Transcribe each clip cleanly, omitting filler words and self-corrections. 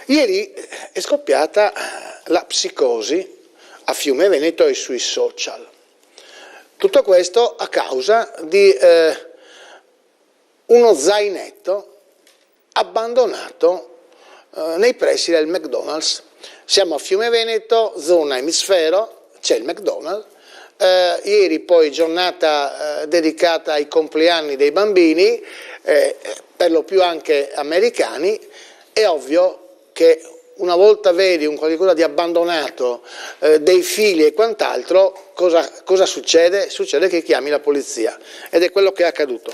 Ieri è scoppiata la psicosi a Fiume Veneto e sui social. Tutto questo a causa di uno zainetto abbandonato nei pressi del McDonald's. Siamo a Fiume Veneto, zona emisfero, c'è il McDonald's. Ieri poi giornata dedicata ai compleanni dei bambini, per lo più anche americani. È ovvio che una volta vedi un qualcosa di abbandonato, dei figli e quant'altro, cosa succede? Succede che chiami la polizia, ed è quello che è accaduto.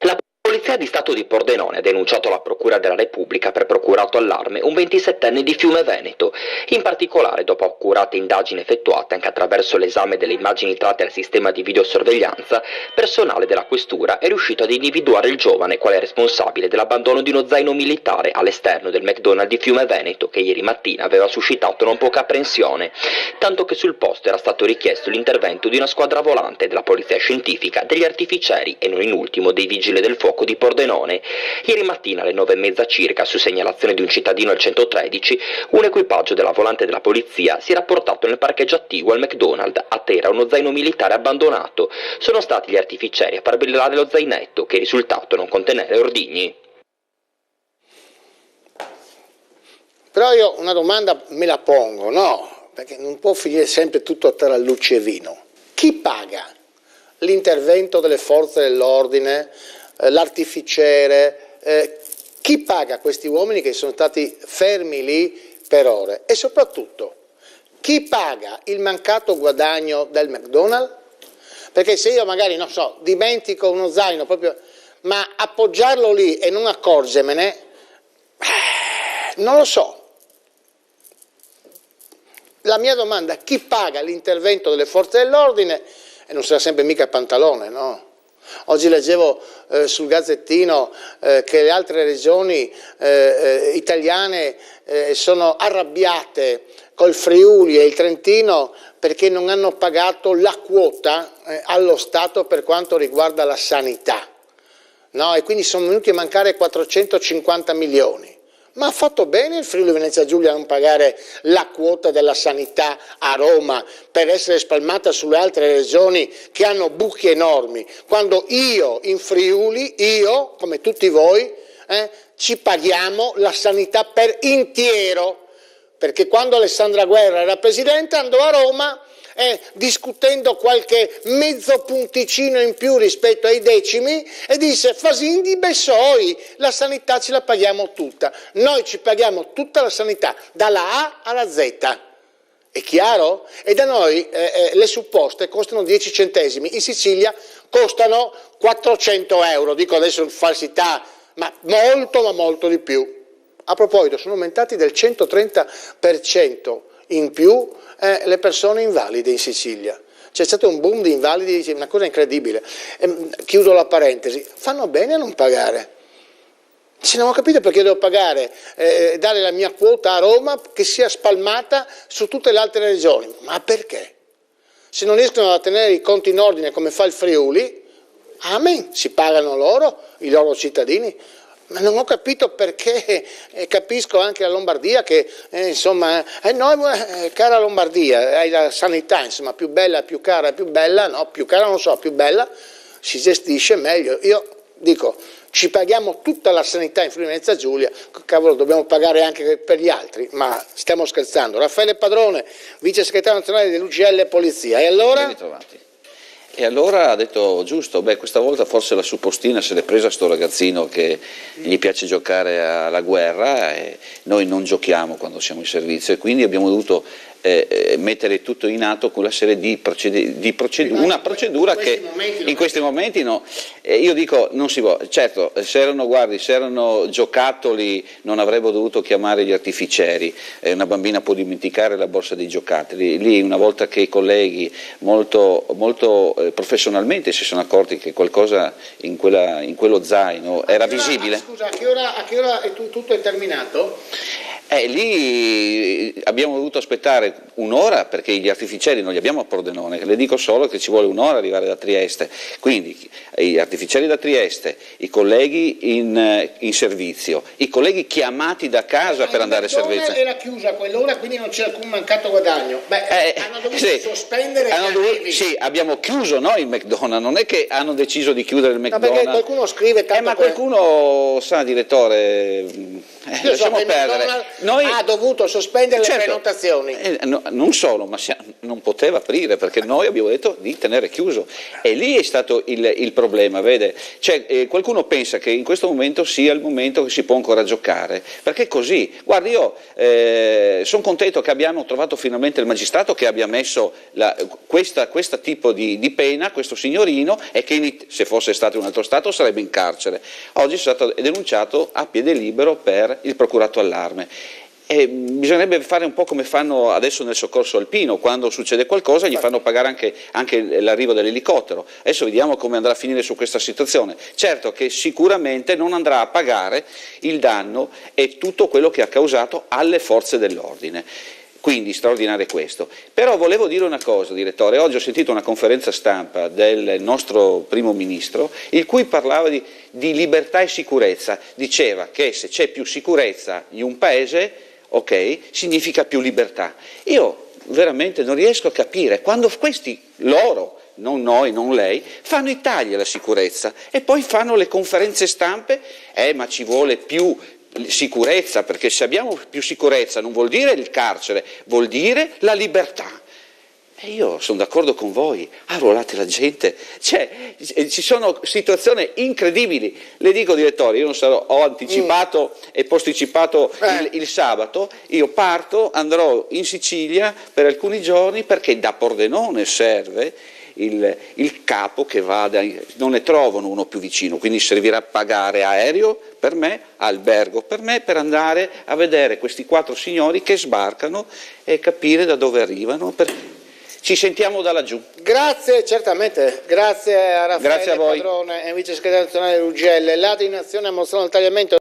La Polizia di Stato di Pordenone ha denunciato alla Procura della Repubblica per procurato allarme un 27enne di Fiume Veneto. In particolare, dopo accurate indagini effettuate anche attraverso l'esame delle immagini tratte dal sistema di videosorveglianza, personale della questura è riuscito ad individuare il giovane quale responsabile dell'abbandono di uno zaino militare all'esterno del McDonald's di Fiume Veneto, che ieri mattina aveva suscitato non poca apprensione, tanto che sul posto era stato richiesto l'intervento di una squadra volante della Polizia Scientifica, degli artificieri e non in ultimo dei Vigili del Fuoco di Pordenone. Ieri mattina alle 9:30 circa, su segnalazione di un cittadino al 113, un equipaggio della volante della polizia si era portato nel parcheggio attiguo al McDonald's a terra uno zaino militare abbandonato. Sono stati gli artificieri a far brillare lo zainetto, che è risultato non contenere ordigni. Però io una domanda me la pongo, no? Perché non può finire sempre tutto a tarallucci e vino. Chi paga l'intervento delle forze dell'ordine, l'artificiere, chi paga questi uomini che sono stati fermi lì per ore? E soprattutto, chi paga il mancato guadagno del McDonald's? Perché se io magari, non so, dimentico uno zaino proprio, ma appoggiarlo lì e non accorgermene, non lo so. La mia domanda, chi paga l'intervento delle forze dell'ordine? E non sarà sempre mica Pantalone, no? Oggi leggevo sul Gazzettino che le altre regioni italiane sono arrabbiate col Friuli e il Trentino perché non hanno pagato la quota allo Stato per quanto riguarda la sanità, no? E quindi sono venuti a mancare 450 milioni. Ma ha fatto bene il Friuli Venezia Giulia a non pagare la quota della sanità a Roma per essere spalmata sulle altre regioni che hanno buchi enormi, quando io in Friuli, io come tutti voi, ci paghiamo la sanità per intero, perché quando Alessandra Guerra era presidente andò a Roma discutendo qualche mezzo punticino in più rispetto ai decimi e disse: Fasin di Bessoi, la sanità ce la paghiamo tutta, noi ci paghiamo tutta la sanità dalla A alla Z, è chiaro? E da noi le supposte costano 10 centesimi, in Sicilia costano 400 euro, dico adesso in falsità, ma molto di più. A proposito, sono aumentati del 130% in più le persone invalide in Sicilia. C'è stato un boom di invalidi, una cosa incredibile. Chiudo la parentesi, fanno bene a non pagare. Se non ho capito perché devo pagare, dare la mia quota a Roma che sia spalmata su tutte le altre regioni. Ma perché? Se non riescono a tenere i conti in ordine come fa il Friuli, amen, si pagano loro, i loro cittadini. Ma non ho capito perché, capisco anche la Lombardia che, insomma, noi, cara Lombardia, hai la sanità, insomma, più bella, più cara, più bella, no, più cara non so, più bella, si gestisce meglio. Io dico, ci paghiamo tutta la sanità in Friuli Venezia Giulia, cavolo, dobbiamo pagare anche per gli altri, ma stiamo scherzando. Raffaele Padrone, vice segretario nazionale dell'UGL Polizia, e allora? Ben ritrovati. E allora ha detto, giusto, questa volta forse la suppostina se l'è presa sto ragazzino che gli piace giocare alla guerra e noi non giochiamo quando siamo in servizio, e quindi abbiamo dovuto mettere tutto in atto con una serie di procedure, una procedura che in questi momenti no, io dico non si può, certo se erano giocattoli non avrebbero dovuto chiamare gli artificieri, una bambina può dimenticare la borsa dei giocattoli, lì una volta che i colleghi molto professionalmente si sono accorti che qualcosa in quello zaino era visibile. Scusa, a che ora tutto è terminato? Lì abbiamo dovuto aspettare un'ora perché gli artificieri non li abbiamo a Pordenone, le dico solo che ci vuole un'ora arrivare da Trieste, quindi gli artificieri da Trieste, i colleghi in servizio, i colleghi chiamati da casa per andare a servizio. Era chiusa a quell'ora, quindi non c'è alcun mancato guadagno. Hanno dovuto sospendere sì, abbiamo chiuso noi il McDonald's, non è che hanno deciso di chiudere il McDonald's. Perché qualcuno scrive tanto ma qualcuno sa, direttore, lasciamo perdere. Noi ha dovuto sospendere le prenotazioni. Non solo, ma non poteva aprire perché noi abbiamo detto di tenere chiuso, e lì è stato il problema, vede? Cioè, qualcuno pensa che in questo momento sia il momento che si può ancora giocare, perché così, guardi, io sono contento che abbiamo trovato finalmente il magistrato che abbia messo questo tipo di pena, questo signorino, e che se fosse stato in un altro stato sarebbe in carcere. Oggi è stato denunciato a piede libero per il procurato allarme. E bisognerebbe fare un po' come fanno adesso nel soccorso alpino, quando succede qualcosa gli fanno pagare anche l'arrivo dell'elicottero. Adesso vediamo come andrà a finire su questa situazione. Certo che sicuramente non andrà a pagare il danno e tutto quello che ha causato alle forze dell'ordine. Quindi straordinario questo. Però volevo dire una cosa, direttore, oggi ho sentito una conferenza stampa del nostro primo ministro, il cui parlava di libertà e sicurezza, diceva che se c'è più sicurezza in un paese, ok, significa più libertà. Io veramente non riesco a capire quando questi, loro, non noi, non lei, fanno i tagli alla sicurezza e poi fanno le conferenze stampe, ma ci vuole più sicurezza, perché se abbiamo più sicurezza non vuol dire il carcere, vuol dire la libertà. E io sono d'accordo con voi, arruolate la gente, cioè ci sono situazioni incredibili. Le dico, direttore, io non sarò, ho anticipato e posticipato il sabato, io parto, andrò in Sicilia per alcuni giorni perché da Pordenone serve il capo che vada, non ne trovano uno più vicino, quindi servirà pagare aereo per me, albergo per me, per andare a vedere questi 4 signori che sbarcano e capire da dove arrivano. Ci sentiamo da laggiù. Grazie, certamente, grazie a Raffaele Grazie a voi. Padrone, vice segretario nazionale dell'UGL. L'ADI in azione ha mostrato il tagliamento